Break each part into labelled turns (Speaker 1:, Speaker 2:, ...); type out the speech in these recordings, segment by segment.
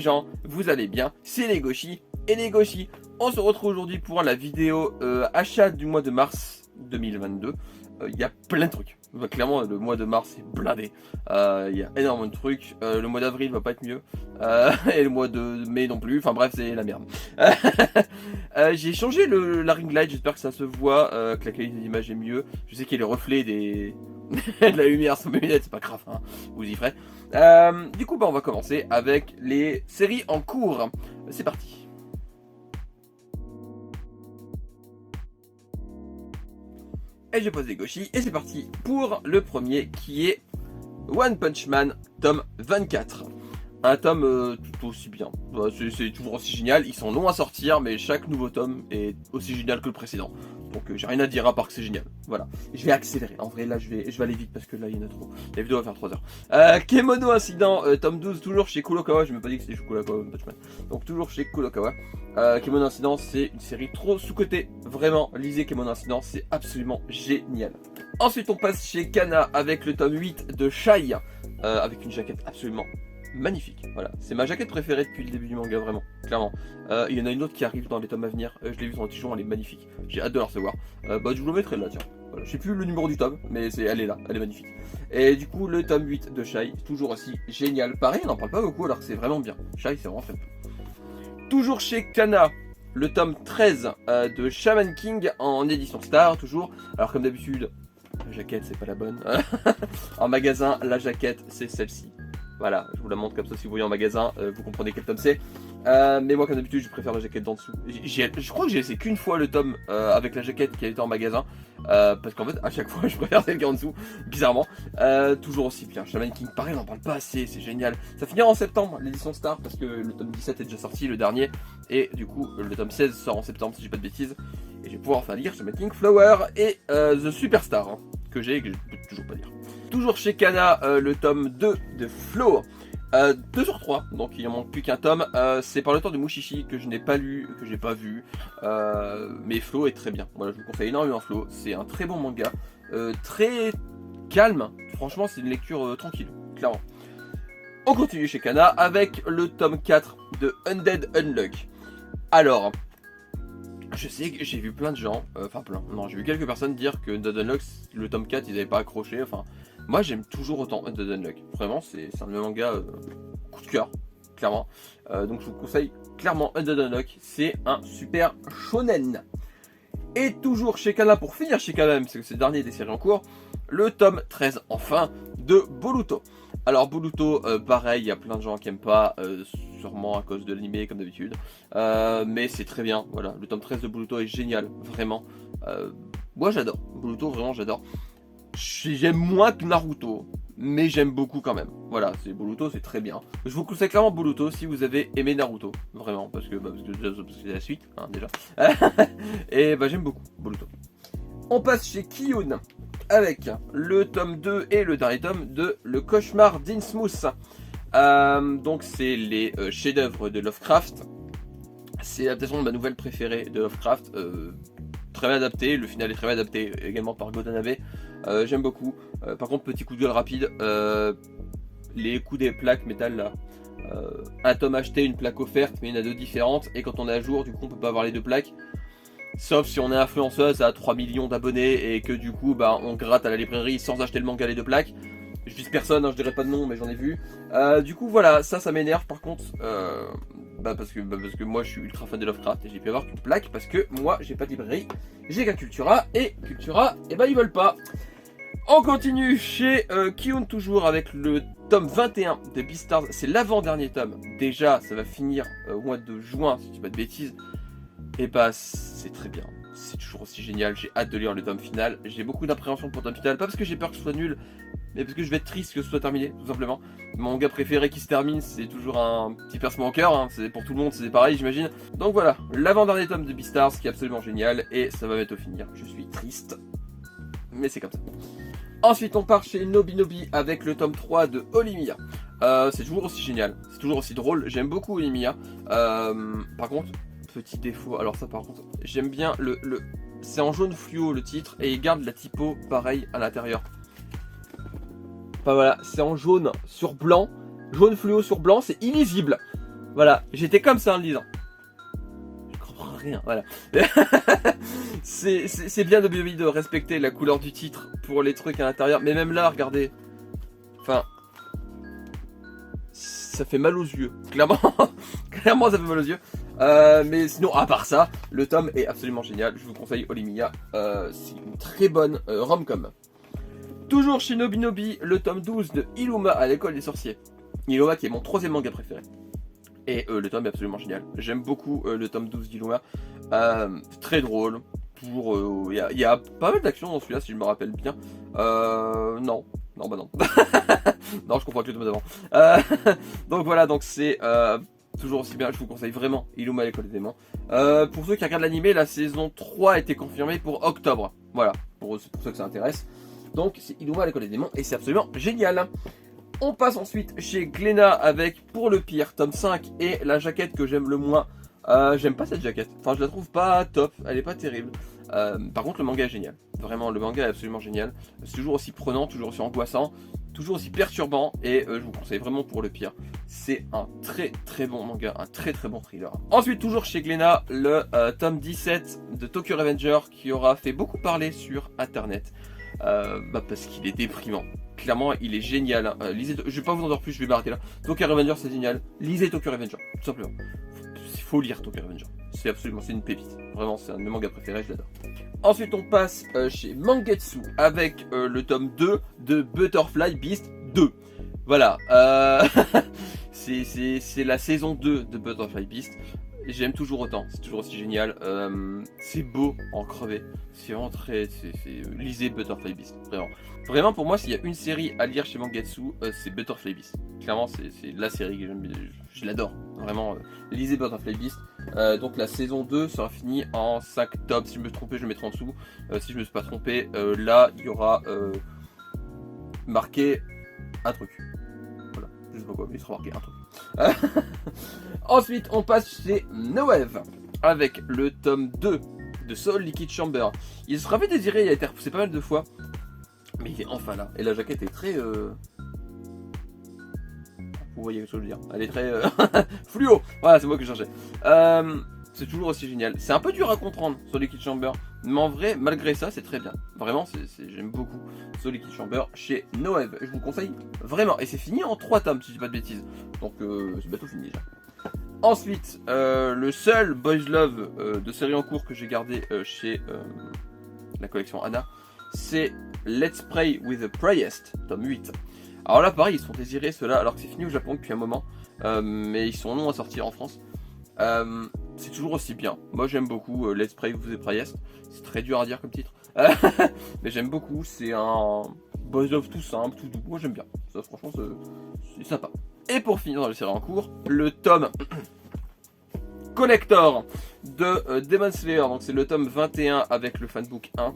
Speaker 1: gens, vous allez bien, c'est les Goshi et les Goshi. On se retrouve aujourd'hui pour la vidéo achat du mois de mars 2022. Il y a plein de trucs. Clairement, le mois de mars est blindé. Il y a énormément de trucs. Le mois d'avril va pas être mieux. Et le mois de mai non plus. Enfin bref, c'est la merde. J'ai changé la ring light. J'espère que ça se voit, que la qualité d'image est mieux. Je sais qu'il y a les reflets de la lumière sur mes lunettes. C'est pas grave, hein, vous y ferez. Du coup, on va commencer avec les séries en cours. C'est parti. Et je pose les Goshi et c'est parti pour le premier qui est One Punch Man tome 24. Un tome tout aussi bien, c'est toujours aussi génial, ils sont longs à sortir mais chaque nouveau tome est aussi génial que le précédent. Donc j'ai rien à dire à part que c'est génial, voilà. Je vais accélérer, en vrai là je vais aller vite parce que là il y en a trop. La vidéo va faire 3 heures. Kemono Incident, tome 12, toujours chez Kurokawa, je me pas dit que c'était chez Kurokawa One Punch Man. Donc toujours chez Kurokawa. Kemono Incident c'est une série trop sous-cotée, vraiment, lisez Kemono Incident, c'est absolument génial. Ensuite on passe chez Kana avec le tome 8 de Shai, avec une jaquette absolument magnifique, voilà, c'est ma jaquette préférée depuis le début du manga, vraiment, clairement. Il y en a une autre qui arrive dans les tomes à venir, je l'ai vue sur le Tichon, elle est magnifique, j'ai hâte de la recevoir. Je vous le mettrai là, tiens, voilà. Je sais plus le numéro du tome, mais elle est là, elle est magnifique. Et du coup, le tome 8 de Shai, toujours aussi génial, pareil, on n'en parle pas beaucoup alors que c'est vraiment bien, Shai c'est vraiment très bien. Toujours chez Kana, le tome 13 de Shaman King en édition Star, toujours, alors comme d'habitude, la jaquette c'est pas la bonne, en magasin, la jaquette c'est celle-ci. Voilà, je vous la montre comme ça si vous voyez en magasin, vous comprenez quel tome c'est. Mais moi comme d'habitude je préfère la jaquette d'en dessous. Je crois que j'ai laissé qu'une fois le tome avec la jaquette qui a été en magasin. Parce qu'en fait à chaque fois je préfère celle qui est en dessous, bizarrement. Toujours aussi bien, Shaman King pareil, on n'en parle pas assez, c'est génial. Ça finira en septembre l'édition Star parce que le tome 17 est déjà sorti, le dernier. Et du coup le tome 16 sort en septembre si j'ai pas de bêtises. Et je vais pouvoir faire lire Shaman King, Flower et The Superstar, hein, que je peux toujours pas lire. Toujours chez Kana, le tome 2 de Flow, 2 sur 3, donc il en manque plus qu'un tome. C'est par le temps de Mushishi que je n'ai pas lu, que j'ai pas vu, mais Flow est très bien. Voilà, je vous conseille énormément Flow, c'est un très bon manga, très calme, franchement c'est une lecture tranquille, clairement. On continue chez Kana avec le tome 4 de Undead Unluck. Alors, je sais que j'ai vu plein de gens, j'ai vu quelques personnes dire que Undead Unluck, le tome 4 ils n'avaient pas accroché, moi j'aime toujours autant Undead Unluck, vraiment c'est un de mes mangas coup de cœur, clairement. Donc je vous conseille clairement Undead Unluck, c'est un super shonen. Et toujours chez Kana, pour finir chez Kana, parce que c'est le dernier des séries en cours, le tome 13 enfin de Boruto. Alors Boruto, pareil, il y a plein de gens qui aiment pas, sûrement à cause de l'anime comme d'habitude, mais c'est très bien, voilà, le tome 13 de Boruto est génial, vraiment. Moi j'adore, Boruto vraiment j'adore. J'aime moins que Naruto, mais j'aime beaucoup quand même. Voilà, Boruto c'est très bien. Je vous conseille clairement Boruto si vous avez aimé Naruto, vraiment, parce que c'est la suite, hein, déjà. Et j'aime beaucoup Boruto. On passe chez Kiyun avec le tome 2 et le dernier tome de Le Cauchemar d'Innsmouth. Donc c'est les chefs-d'œuvre de Lovecraft. C'est l'adaptation de ma nouvelle préférée de Lovecraft. Très bien adapté, le final est très bien adapté également par Godanabe. J'aime beaucoup. Par contre, petit coup de gueule rapide, les coups des plaques métal là. Un tome acheté, une plaque offerte, mais il y en a deux différentes. Et quand on est à jour, du coup, on peut pas avoir les deux plaques. Sauf si on est influenceuse à 3 millions d'abonnés et que du coup, on gratte à la librairie sans acheter le manga les deux plaques. Je vise personne, hein, je dirais pas de nom, mais j'en ai vu. Du coup, voilà, ça m'énerve par contre. Parce que moi je suis ultra fan de Lovecraft et j'ai pu avoir qu'une plaque parce que moi j'ai pas de librairie, j'ai qu'à Cultura et Cultura, ils veulent pas. On continue chez Kiyun toujours avec le tome 21 de Beastars, c'est l'avant-dernier tome. Déjà ça va finir au mois de juin si je dis pas de bêtises. Et c'est très bien, c'est toujours aussi génial, j'ai hâte de lire le tome final. J'ai beaucoup d'appréhension pour le tome final, pas parce que j'ai peur que ce soit nul, mais parce que je vais être triste que ce soit terminé, tout simplement. Mon manga préféré qui se termine, c'est toujours un petit pincement au cœur, hein. C'est pour tout le monde, c'est pareil j'imagine. Donc voilà, l'avant-dernier tome de Beastars qui est absolument génial, et ça va bientôt finir. Je suis triste, mais c'est comme ça. Ensuite on part chez Nobinobi avec le tome 3 de Olimia. C'est toujours aussi génial, c'est toujours aussi drôle, j'aime beaucoup Olimia. Par contre, petit défaut, alors ça par contre, j'aime bien c'est en jaune fluo le titre, et il garde la typo pareil à l'intérieur. Voilà, c'est en jaune sur blanc, jaune fluo sur blanc, c'est illisible. Voilà, j'étais comme ça en le lisant. Je comprends rien, voilà. C'est bien de respecter la couleur du titre pour les trucs à l'intérieur, mais même là, regardez. Enfin, ça fait mal aux yeux, clairement. Clairement, ça fait mal aux yeux. Mais sinon, à part ça, le tome est absolument génial. Je vous conseille Olimiya. C'est une très bonne rom-com. Toujours chez Nobinobi, le tome 12 de Illuma à l'école des sorciers. Illuma qui est mon troisième manga préféré. Et le tome est absolument génial. J'aime beaucoup le tome 12 d'Illuma. Très drôle. Il y a pas mal d'actions dans celui-là, si je me rappelle bien. Non. Non, bah non. Non, je comprends avec le tome d'avant. Donc voilà, donc c'est toujours aussi bien. Je vous conseille vraiment Illuma à l'école des démons. Pour ceux qui regardent l'animé, la saison 3 a été confirmée pour octobre. Voilà, pour ceux que ça intéresse. Donc c'est Illuma à l'école des démons et c'est absolument génial. On passe ensuite chez Glénat avec Pour le pire, tome 5 et la jaquette que j'aime le moins. J'aime pas cette jaquette, enfin je la trouve pas top, elle est pas terrible. Par contre le manga est génial, vraiment le manga est absolument génial. C'est toujours aussi prenant, toujours aussi angoissant, toujours aussi perturbant et je vous conseille vraiment Pour le pire. C'est un très très bon manga, un très très bon thriller. Ensuite toujours chez Glénat, le tome 17 de Tokyo Revenger qui aura fait beaucoup parler sur internet. Parce qu'il est déprimant. Clairement, il est génial. Lisez, je vais pas vous en dire plus, je vais m'arrêter là. Tokyo Revenger, c'est génial. Lisez Tokyo Revenger, tout simplement. Il faut lire Tokyo Revenger. C'est absolument, c'est une pépite. Vraiment, c'est un de mes mangas préférés, je l'adore. Ensuite, on passe chez Mangetsu avec le tome 2 de Butterfly Beast 2. Voilà. C'est la saison 2 de Butterfly Beast. J'aime toujours autant, c'est toujours aussi génial. C'est beau en crevé. C'est vraiment très. Lisez Butterfly Beast, vraiment. Vraiment, pour moi, s'il y a une série à lire chez Mangetsu, c'est Butterfly Beast. Clairement, c'est la série que j'aime bien. Je l'adore. Vraiment, lisez Butterfly Beast. Donc, la saison 2 sera finie en 5 tomes. Si je me suis trompé, je mettrai en dessous. Si je me suis pas trompé, là, il y aura marqué un truc. Voilà, je sais pas quoi, mais il sera marqué un truc. Ensuite, on passe chez Noev avec le tome 2 de Soul Liquid Chamber. Il sera fait désirer, il a été repoussé pas mal de fois, mais il est enfin là. Et la jaquette est très. Vous voyez ce que je veux dire. Elle est très fluo. Voilà, c'est moi que je cherchais. C'est toujours aussi génial. C'est un peu dur à comprendre Soul Liquid Chamber, mais en vrai, malgré ça, c'est très bien. Vraiment, j'aime beaucoup Soul Liquid Chamber chez Noev. Je vous conseille vraiment. Et c'est fini en 3 tomes, si je dis pas de bêtises. Donc, c'est bientôt fini déjà. Ensuite, le seul Boys Love de série en cours que j'ai gardé chez la collection Anna, c'est Let's Pray with the Priest, tome 8. Alors là, pareil, ils sont désirés ceux-là, alors que c'est fini au Japon depuis un moment, mais ils sont non à sortir en France. C'est toujours aussi bien. Moi, j'aime beaucoup Let's Pray with the Priest. C'est très dur à dire comme titre, mais j'aime beaucoup. C'est un Boys Love tout simple, tout doux. Moi, j'aime bien. Ça, franchement, c'est sympa. Et pour finir dans les séries en cours, le tome collector de Demon Slayer. Donc c'est le tome 21 avec le fanbook 1.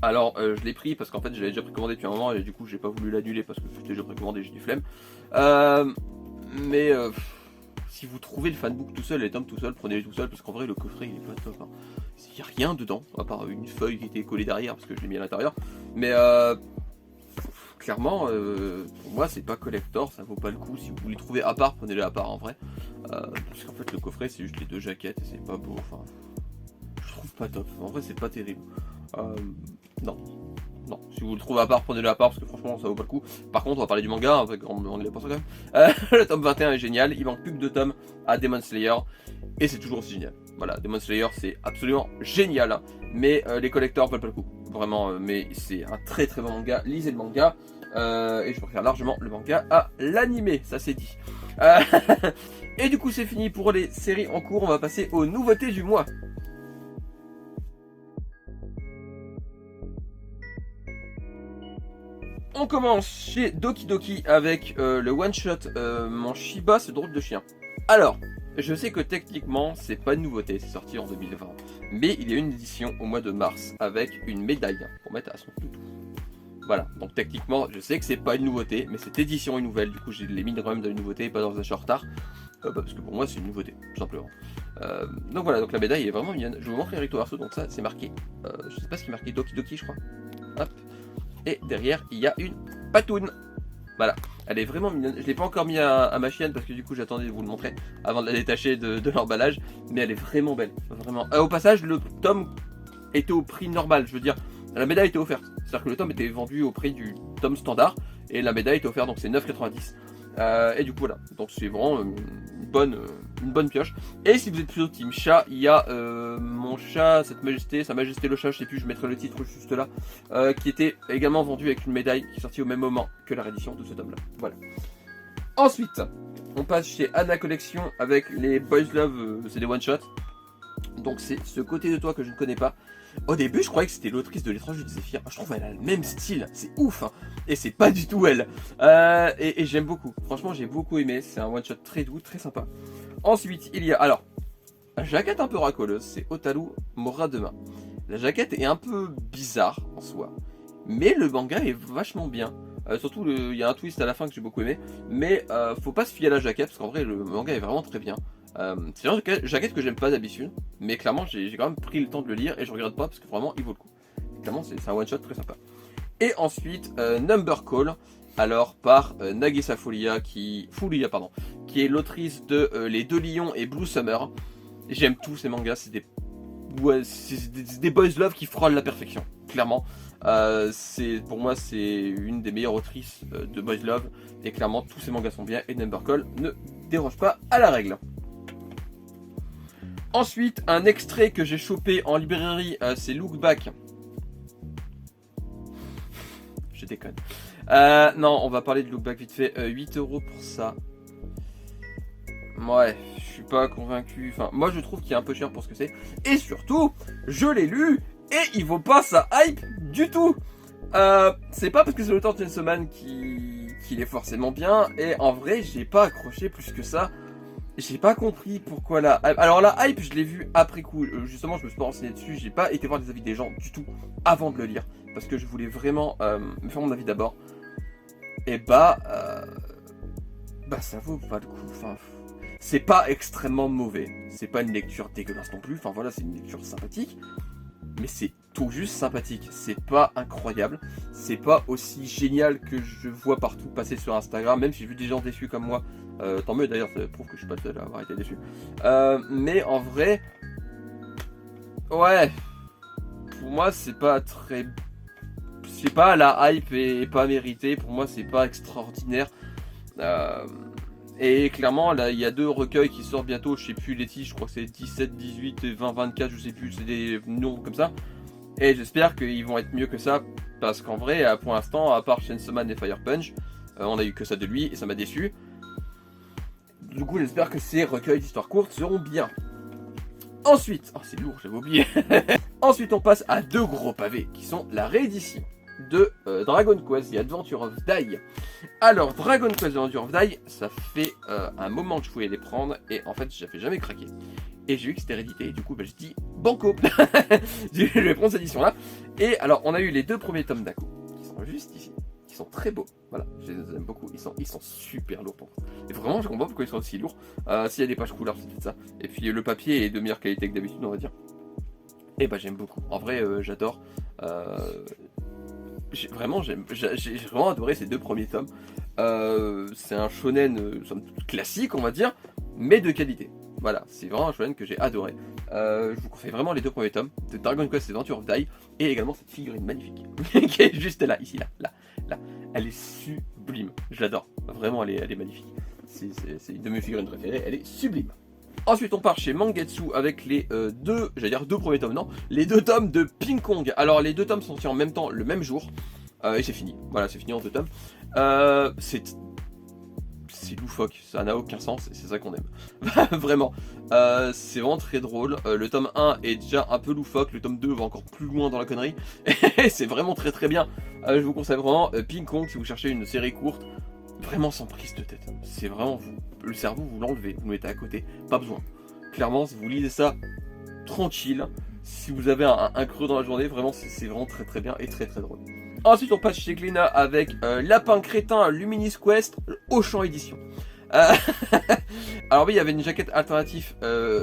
Speaker 1: Alors je l'ai pris parce qu'en fait je l'avais déjà précommandé depuis un moment et du coup j'ai pas voulu l'annuler parce que c'était déjà précommandé, j'ai du flemme. Mais si vous trouvez le fanbook tout seul, les tomes tout seul, prenez-les tout seul parce qu'en vrai le coffret il est pas top. Hein. Il n'y a rien dedans à part une feuille qui était collée derrière parce que je l'ai mis à l'intérieur. Mais clairement, pour moi, c'est pas collector, ça vaut pas le coup. Si vous les trouvez à part, prenez-les à part en vrai. Parce qu'en fait, le coffret, c'est juste les 2 jaquettes et c'est pas beau. Enfin, je trouve pas top. En vrai, c'est pas terrible. Non. Non, si vous le trouvez à part, prenez-le à part parce que franchement, ça vaut pas le coup. Par contre, on va parler du manga, hein, on est pas ça quand même. Le tome 21 est génial. Il manque plus que 2 tomes à Demon Slayer et c'est toujours aussi génial. Voilà, Demon Slayer, c'est absolument génial. Hein, mais les collectors valent pas le coup. Vraiment, mais c'est un très très bon manga. Lisez le manga. Et je préfère largement le manga à l'animé, ça c'est dit. Et du coup c'est fini pour les séries en cours, on va passer aux nouveautés du mois. On commence chez Doki Doki avec le one shot Mon Shiba, ce drôle de chien. Alors, je sais que techniquement c'est pas une nouveauté, c'est sorti en 2020, mais il y a une édition au mois de mars avec une médaille pour mettre à son toutou. Voilà, donc techniquement, je sais que c'est pas une nouveauté, mais cette édition est nouvelle, du coup je l'ai mis quand même dans les nouveautés et pas dans les achats en retard, parce que pour moi c'est une nouveauté, tout simplement. Donc voilà, donc la médaille est vraiment mignonne. Je vais vous montrer Recto Verso, donc ça c'est marqué, je sais pas ce qui est marqué, Doki Doki je crois. Hop, et derrière il y a une patoune. Voilà, elle est vraiment mignonne. Je l'ai pas encore mis à ma chienne parce que du coup j'attendais de vous le montrer avant de la détacher de l'emballage. Mais elle est vraiment belle, vraiment. Au passage, le tome était au prix normal, je veux dire, la médaille était offerte. C'est-à-dire que le tome était vendu au prix du tome standard et la médaille était offerte, donc c'est 9,90. Et du coup voilà, donc c'est vraiment une bonne pioche. Et si vous êtes plutôt team chat, il y a mon chat, sa majesté le chat, je sais plus, je mettrai le titre juste là, qui était également vendu avec une médaille qui est sortie au même moment que la réédition de ce tome là. Voilà. Ensuite, on passe chez Anna Collection avec les Boys Love, c'est des one shot. Donc c'est ce côté de toi que je ne connais pas. Au début, je croyais que c'était l'autrice de L'étrange de Zéphyr. Je trouve qu'elle a le même style, c'est ouf, hein. Et c'est pas du tout elle. Et j'aime beaucoup. Franchement, j'ai beaucoup aimé. C'est un one shot très doux, très sympa. Ensuite, il y a alors la jaquette un peu racoleuse. C'est Otaru Mora demain. La jaquette est un peu bizarre en soi, mais le manga est vachement bien. Surtout, il y a un twist à la fin que j'ai beaucoup aimé. Mais faut pas se fier à la jaquette parce qu'en vrai, le manga est vraiment très bien. C'est une jaquette que j'aime pas d'habitude, mais clairement j'ai quand même pris le temps de le lire et je regrette pas parce que vraiment il vaut le coup. Clairement c'est un one shot très sympa. Et ensuite Number Call, alors par Nagisa Furuya qui est l'autrice de Les Deux Lions et Blue Summer. J'aime tous ces mangas, c'est des boys love qui frôlent la perfection, clairement. Pour moi c'est une des meilleures autrices de boys love et clairement tous ces mangas sont bien et Number Call ne déroge pas à la règle. Ensuite, un extrait que j'ai chopé en librairie, c'est Look Back. Je déconne. Non, on va parler de Look Back vite fait. 8 € pour ça. Ouais, je suis pas convaincu. Enfin, moi je trouve qu'il est un peu cher pour ce que c'est. Et surtout, je l'ai lu et il vaut pas sa hype du tout. C'est pas parce que c'est l'auteur de Chainsaw Man qu'il est forcément bien. Et en vrai, j'ai pas accroché plus que ça. J'ai pas compris pourquoi la hype. Alors la hype, je l'ai vue après coup. Justement, je me suis pas renseigné dessus. J'ai pas été voir les avis des gens du tout avant de le lire. Parce que je voulais vraiment me faire mon avis d'abord. Et bah ça vaut pas le coup. Enfin, c'est pas extrêmement mauvais. C'est pas une lecture dégueulasse non plus. Enfin voilà, c'est une lecture sympathique. Mais c'est tout juste sympathique. C'est pas incroyable. C'est pas aussi génial que je vois partout passer sur Instagram. Même si j'ai vu des gens déçus comme moi. Tant mieux d'ailleurs, ça prouve que je suis pas le seul à avoir été déçu. Mais en vrai, ouais, pour moi c'est pas très, c'est pas la hype est pas méritée. Pour moi c'est pas extraordinaire. Et clairement là il y a 2 recueils qui sortent bientôt. Je sais plus les titres, je crois que c'est 17, 18 et 20, 24, je sais plus, c'est des noms comme ça. Et j'espère qu'ils vont être mieux que ça parce qu'en vrai, pour l'instant, à part Chainsaw Man et Fire Punch, on a eu que ça de lui et ça m'a déçu. Du coup, j'espère que ces recueils d'histoires courtes seront bien. Ensuite, oh c'est lourd, j'avais oublié. Ensuite, on passe à 2 gros pavés qui sont la réédition de Dragon Quest The Adventure of Dai. Alors, Dragon Quest The Adventure of Dai, ça fait un moment que je voulais les prendre et en fait, j'avais jamais craqué. Et j'ai vu que c'était réédité, et du coup, je dis banco. Je vais prendre cette édition là. Et alors, on a eu les 2 premiers tomes d'un coup qui sont juste ici. Ils sont très beaux, voilà, je les aime beaucoup, ils sont super lourds pour moi. Et vraiment je comprends pourquoi ils sont aussi lourds. S'il y a des pages couleurs c'est peut-être ça. Et puis le papier est de meilleure qualité que d'habitude on va dire. Et bah j'aime beaucoup, en vrai j'adore. J'ai vraiment adoré ces 2 premiers tomes. C'est un shonen classique on va dire, mais de qualité. Voilà, c'est vraiment un shonen que j'ai adoré. Je vous conseille vraiment les 2 premiers tomes de Dragon Quest Adventure of Dai et également cette figurine magnifique qui est juste là, ici, là. Elle est sublime, je l'adore. Vraiment, elle est magnifique. C'est une de mes figurines préférées, elle est sublime. Ensuite, on part chez Mangetsu avec les 2 premiers tomes, non, les 2 tomes de Ping Kong. Alors, les 2 tomes sont sortis en même temps, le même jour, et c'est fini. Voilà, c'est fini en 2 tomes. C'est loufoque, ça n'a aucun sens et c'est ça qu'on aime. Vraiment, c'est vraiment très drôle. Le tome 1 est déjà un peu loufoque, le tome 2 va encore plus loin dans la connerie. Et c'est vraiment très très bien. Je vous conseille vraiment Ping Kong si vous cherchez une série courte, vraiment sans prise de tête. C'est vraiment vous, le cerveau vous l'enlevez, vous le mettez à côté, pas besoin. Clairement, si vous lisez ça tranquille, si vous avez un creux dans la journée, vraiment c'est vraiment très très bien et très très drôle. Ensuite, on passe chez Glénat avec Lapin Crétin Luminis Quest Auchan édition. Alors oui, il y avait une jaquette alternative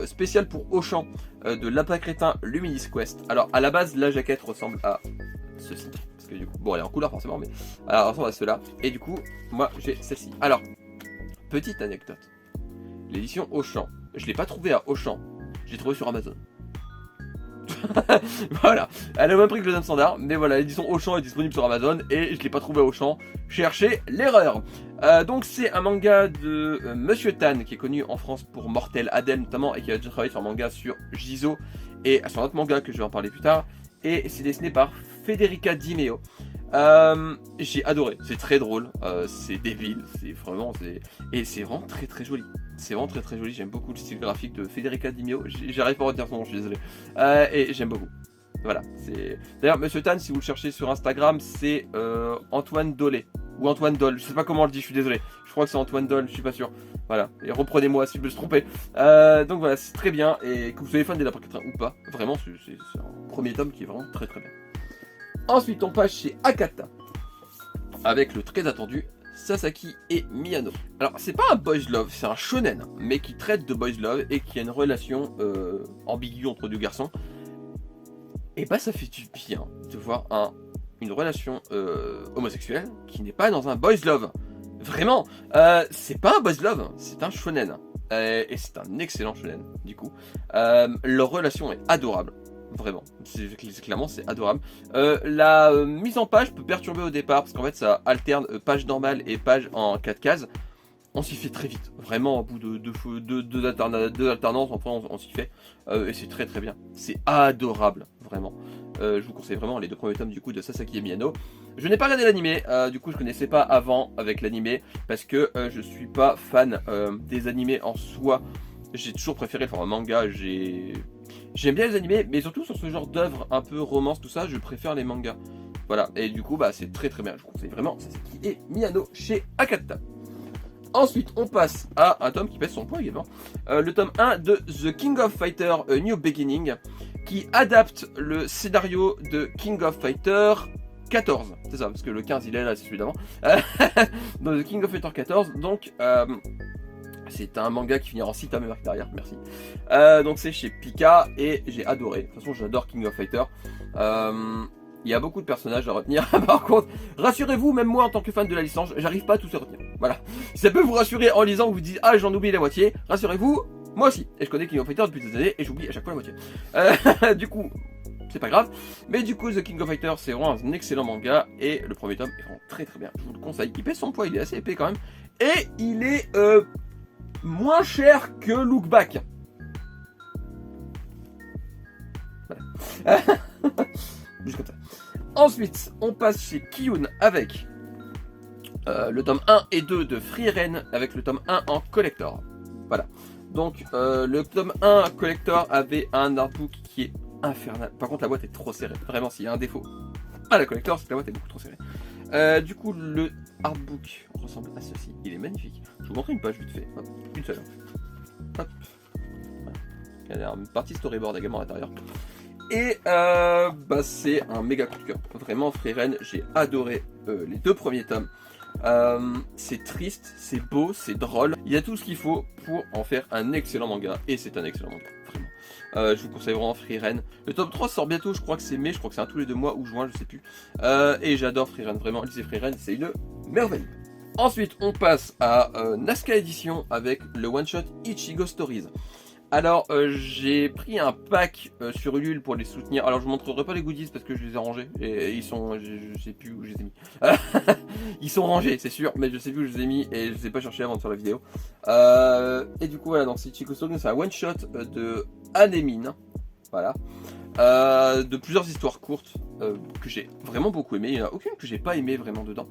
Speaker 1: spéciale pour Auchan de Lapin Crétin Luminis Quest. Alors à la base, la jaquette ressemble à ceci. Parce que du coup, bon, elle est en couleur forcément, mais alors, ressemble à ceux-là. Et du coup, moi, j'ai celle-ci. Alors, petite anecdote. L'édition Auchan, je l'ai pas trouvée à Auchan, je l'ai trouvée sur Amazon. Voilà, elle est au même prix que le Dame Standard, mais voilà, l'édition Auchan est disponible sur Amazon et je l'ai pas trouvé à Auchan. Cherchez l'erreur. Donc c'est un manga de Monsieur Tan qui est connu en France pour Mortel Adèle notamment et qui a déjà travaillé sur un manga sur Jizo et sur un autre manga que je vais en parler plus tard. Et c'est dessiné par Federica Di Meo. J'ai adoré, c'est très drôle, c'est débile, c'est vraiment très très joli. C'est vraiment très très joli, j'aime beaucoup le style graphique de Federica Di Meo, j'arrive pas à retenir son nom, je suis désolé. Et j'aime beaucoup. Voilà, c'est. D'ailleurs, Monsieur Tan, si vous le cherchez sur Instagram, c'est Antoine Dolé. Ou Antoine Doll, je sais pas comment on le dit, je suis désolé. Je crois que c'est Antoine Doll, je suis pas sûr. Voilà, et reprenez-moi si je me suis trompé. Donc voilà, c'est très bien, et que vous soyez fan des Lapins Crétins ou pas, vraiment, c'est un premier tome qui est vraiment très très bien. Ensuite, on passe chez Akata, avec le très attendu Sasaki et Miyano. Alors, c'est pas un boys love, c'est un shonen, mais qui traite de boys love et qui a une relation ambiguë entre deux garçons. Et bah, ça fait du bien de voir une relation homosexuelle qui n'est pas dans un boys love. Vraiment, c'est pas un boys love, c'est un shonen. Et c'est un excellent shonen, du coup. Leur relation est adorable. Vraiment, clairement c'est adorable. La mise en page peut perturber au départ parce qu'en fait ça alterne page normale et page en 4 cases. On s'y fait très vite, vraiment au bout de deux alternances, enfin on s'y fait. Et c'est très très bien, c'est adorable, vraiment. Je vous conseille vraiment les 2 premiers tomes du coup de Sasaki et Miyano. Je n'ai pas regardé l'animé, du coup je connaissais pas avant avec l'animé parce que je suis pas fan des animés en soi. J'ai toujours préféré le format manga, j'aime bien les animés, mais surtout sur ce genre d'œuvre un peu romance, tout ça, je préfère les mangas. Voilà, et du coup, bah, c'est très très bien. Je vous conseille vraiment Sasaki et Miyano chez Akata. Ensuite, on passe à un tome qui pèse son poids également. Le tome 1 de The King of Fighter A New Beginning, qui adapte le scénario de King of Fighter 14. C'est ça, parce que le 15 il est là, c'est celui d'avant. Dans The King of Fighter 14, donc. C'est un manga qui finira en 6 tomes et marque derrière, merci. Donc c'est chez Pika et j'ai adoré. De toute façon, j'adore King of Fighter. Il y a beaucoup de personnages à retenir. Par contre, rassurez-vous, même moi en tant que fan de la licence, j'arrive pas à tous à retenir. Voilà. Si ça peut vous rassurer en lisant, vous vous dites ah j'en oublie la moitié, rassurez-vous, moi aussi. Et je connais King of Fighter depuis des années et j'oublie à chaque fois la moitié. Du coup, c'est pas grave. Mais du coup, The King of Fighter, c'est vraiment un excellent manga et le premier tome est vraiment très très bien. Je vous le conseille. Il pèse son poids, il est assez épais quand même. Et il est moins cher que Look Back. Voilà. Juste comme ça. Ensuite, on passe chez Kiyun avec le tome 1 et 2 de Free Ren avec le tome 1 en collector. Voilà. Donc, le tome 1 collector avait un artbook qui est infernal. Par contre, la boîte est trop serrée. Vraiment, s'il y a un défaut à la collector, c'est que la boîte est beaucoup trop serrée. Du coup, le artbook ressemble à ceci. Il est magnifique. Je vous montre une page vite fait. Hop, une seule. Hop. Voilà. Il y a une partie storyboard également à l'intérieur. Et bah, c'est un méga coup de cœur. Vraiment, Free Ren, j'ai adoré les 2 premiers tomes. C'est triste, c'est beau, c'est drôle. Il y a tout ce qu'il faut pour en faire un excellent manga. Et c'est un excellent manga, vraiment. Je vous conseille vraiment Free Ren. Le tome 3 sort bientôt, je crois que c'est mai, je crois que c'est un tous les 2 mois ou juin, je sais plus. Et j'adore Free Ren, vraiment, lisez Free Ren, c'est une merveille. Ensuite, on passe à Nazca Edition avec le one-shot Ichigo Stories. Alors, j'ai pris un pack sur Ulule pour les soutenir. Alors, je vous montrerai pas les goodies parce que je les ai rangés. Et ils sont... je sais plus où je les ai mis. Ils sont rangés, c'est sûr, mais je sais plus où je les ai mis et je les ai pas cherchés avant de faire la vidéo. Et du coup, voilà, donc c'est Ichigo Stories, c'est un one-shot de Anemine. Voilà. De plusieurs histoires courtes que j'ai vraiment beaucoup aimé. Il n'y en a aucune que j'ai pas aimé vraiment dedans.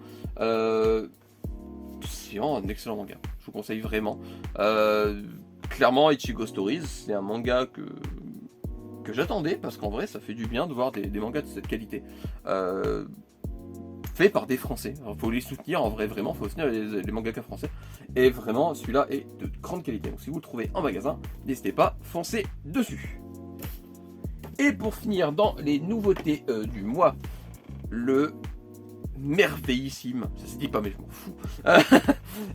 Speaker 1: C'est vraiment un excellent manga. Je vous conseille vraiment. Clairement, Ichigo Stories, c'est un manga que j'attendais parce qu'en vrai, ça fait du bien de voir des mangas de cette qualité. Fait par des Français. Il faut les soutenir en vrai, vraiment, il faut soutenir les mangaka français. Et vraiment, celui-là est de grande qualité. Donc si vous le trouvez en magasin, n'hésitez pas, foncez dessus. Et pour finir, dans les nouveautés du mois, le merveillissime, ça se dit pas mais je m'en fous,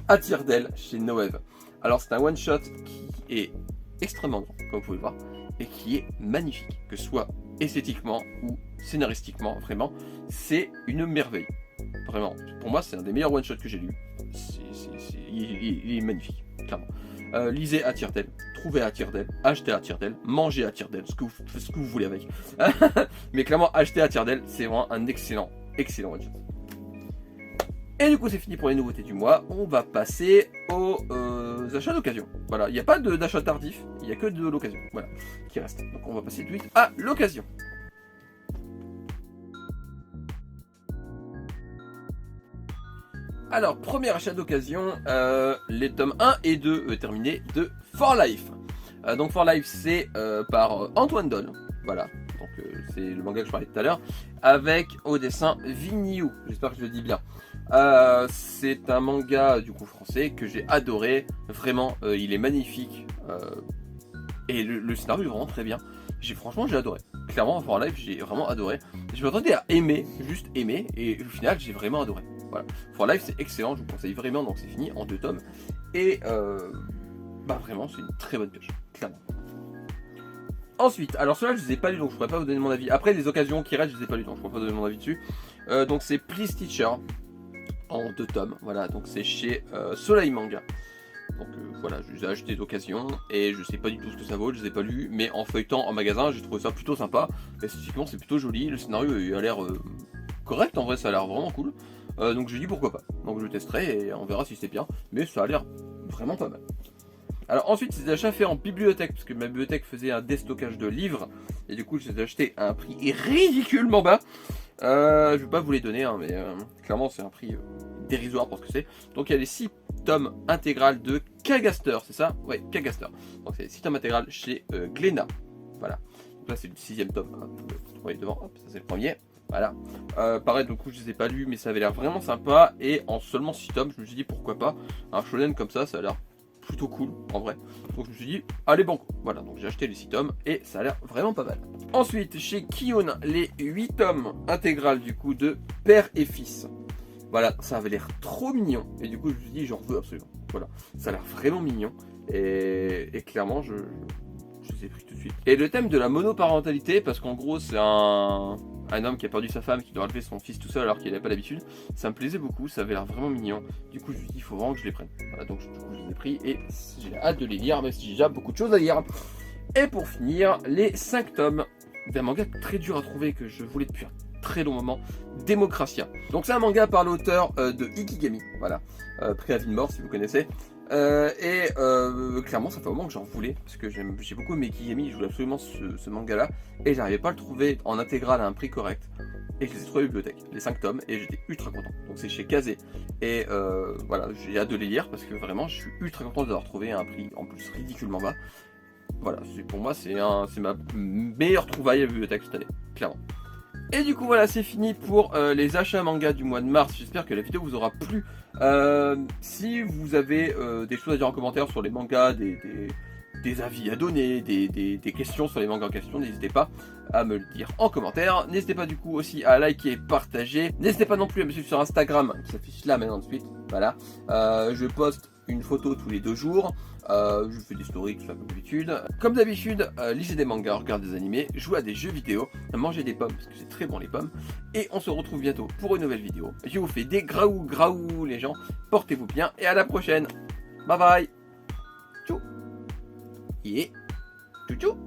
Speaker 1: Attire d'elle chez Noëv. Alors c'est un one shot qui est extrêmement grand, comme vous pouvez le voir, et qui est magnifique, que ce soit esthétiquement ou scénaristiquement, vraiment, c'est une merveille. Vraiment, pour moi, c'est un des meilleurs one-shots que j'ai lu. Il est magnifique, clairement. Lisez à tire-d'aile, trouvez à tire-d'aile, achetez à tire-d'aile, mangez à tire-d'aile, ce que vous voulez avec. Mais clairement, acheter à tire-d'aile, c'est vraiment un excellent one-shot. Et du coup, c'est fini pour les nouveautés du mois. On va passer aux achats d'occasion. Voilà, il n'y a pas d'achat tardif, il n'y a que de l'occasion. Voilà, qui reste. Donc on va passer tout de suite à l'occasion. Alors, premier achat d'occasion, les tomes 1 et 2 terminés de For Life. Donc For Life, c'est par Antoine Doll. Voilà, donc c'est le manga que je parlais tout à l'heure, avec au dessin Vigneault. J'espère que je le dis bien. C'est un manga du coup français que j'ai adoré. Vraiment, il est magnifique. Et le scénario est vraiment très bien. Franchement, j'ai adoré. Clairement, For Life, j'ai vraiment adoré. Je m'attendais à aimer, juste aimer, et au final, j'ai vraiment adoré. Voilà. For Life, c'est excellent, je vous conseille vraiment. Donc, c'est fini en 2 tomes. Et vraiment, c'est une très bonne pioche, clairement. Ensuite, alors ceux-là, je les ai pas lus, donc je pourrais pas vous donner mon avis. Après, les occasions qui restent, je les ai pas lus, donc je pourrais pas donner mon avis dessus. Donc, c'est Please Teacher en 2 tomes. Voilà, donc c'est chez Soleil Manga. Donc voilà, je les ai achetés d'occasion et je sais pas du tout ce que ça vaut, je les ai pas lus, mais en feuilletant en magasin, j'ai trouvé ça plutôt sympa. Esthétiquement, c'est plutôt joli, le scénario a l'air correct, en vrai, ça a l'air vraiment cool. Donc je dis pourquoi pas. Donc je testerai et on verra si c'est bien, mais ça a l'air vraiment pas mal. Alors ensuite, c'est des achats faits en bibliothèque, parce que ma bibliothèque faisait un déstockage de livres, et du coup, je les ai achetés à un prix ridiculement bas. Je vais pas vous les donner, hein, mais clairement, c'est un prix dérisoire pour ce que c'est. Donc il y a les 6 tomes intégrales de Kagaster, c'est ça? Ouais, Kagaster. Donc c'est les 6 tomes intégrales chez Glénat. Voilà. Donc là, c'est le 6e tome. Hop, vous voyez devant, hop, ça c'est le premier. Voilà. Pareil, du coup, je les ai pas lus, mais ça avait l'air vraiment sympa. Et en seulement 6 tomes, je me suis dit pourquoi pas. Un shonen comme ça a l'air plutôt cool en vrai. Donc je me suis dit, allez bon. Voilà, donc j'ai acheté les 6 tomes et ça a l'air vraiment pas mal. Ensuite, chez Kion, les 8 tomes intégrales du coup de Père et Fils. Voilà, ça avait l'air trop mignon. Et du coup, je me suis dit, j'en veux absolument. Voilà, ça a l'air vraiment mignon. Et clairement, je les ai pris tout de suite. Et le thème de la monoparentalité, parce qu'en gros, c'est un homme qui a perdu sa femme, qui doit élever son fils tout seul alors qu'il n'avait pas l'habitude. Ça me plaisait beaucoup, ça avait l'air vraiment mignon. Du coup, je me suis dit, il faut vraiment que je les prenne. Voilà, donc du coup, je les ai pris et j'ai hâte de les lire, même si j'ai déjà beaucoup de choses à lire. Et pour finir, les 5 tomes d'un manga très dur à trouver que je voulais depuis un très long moment, Démocratia. Donc c'est un manga par l'auteur de Ikigami, voilà, Préavis de mort si vous connaissez. Clairement ça fait un moment que j'en voulais, parce que j'ai beaucoup aimé Ikigami, je voulais absolument ce manga là, et j'arrivais pas à le trouver en intégrale à un prix correct. Et je les ai trouvés à la bibliothèque, les 5 tomes, et j'étais ultra content. Donc c'est chez Kazé. Et voilà, j'ai hâte de les lire, parce que vraiment je suis ultra content de les avoir trouvés à un prix en plus ridiculement bas. Voilà, pour moi c'est ma meilleure trouvaille à la bibliothèque cette année, clairement. Et du coup voilà, c'est fini pour les achats manga du mois de mars. J'espère que la vidéo vous aura plu. Si vous avez des choses à dire en commentaire sur les mangas, des avis à donner, des questions sur les mangas en question, n'hésitez pas à me le dire en commentaire. N'hésitez pas du coup aussi à liker et partager. N'hésitez pas non plus à me suivre sur Instagram, qui s'affiche là maintenant de suite. Voilà, je poste une photo tous les 2 jours. Je fais des stories, tout ça comme d'habitude. Comme d'habitude, lisez des mangas, regardez des animés, jouez à des jeux vidéo, mangez des pommes parce que c'est très bon les pommes. Et on se retrouve bientôt pour une nouvelle vidéo. Je vous fais des graou les gens. Portez-vous bien et à la prochaine. Bye bye. Tchou. Et tchou tchou.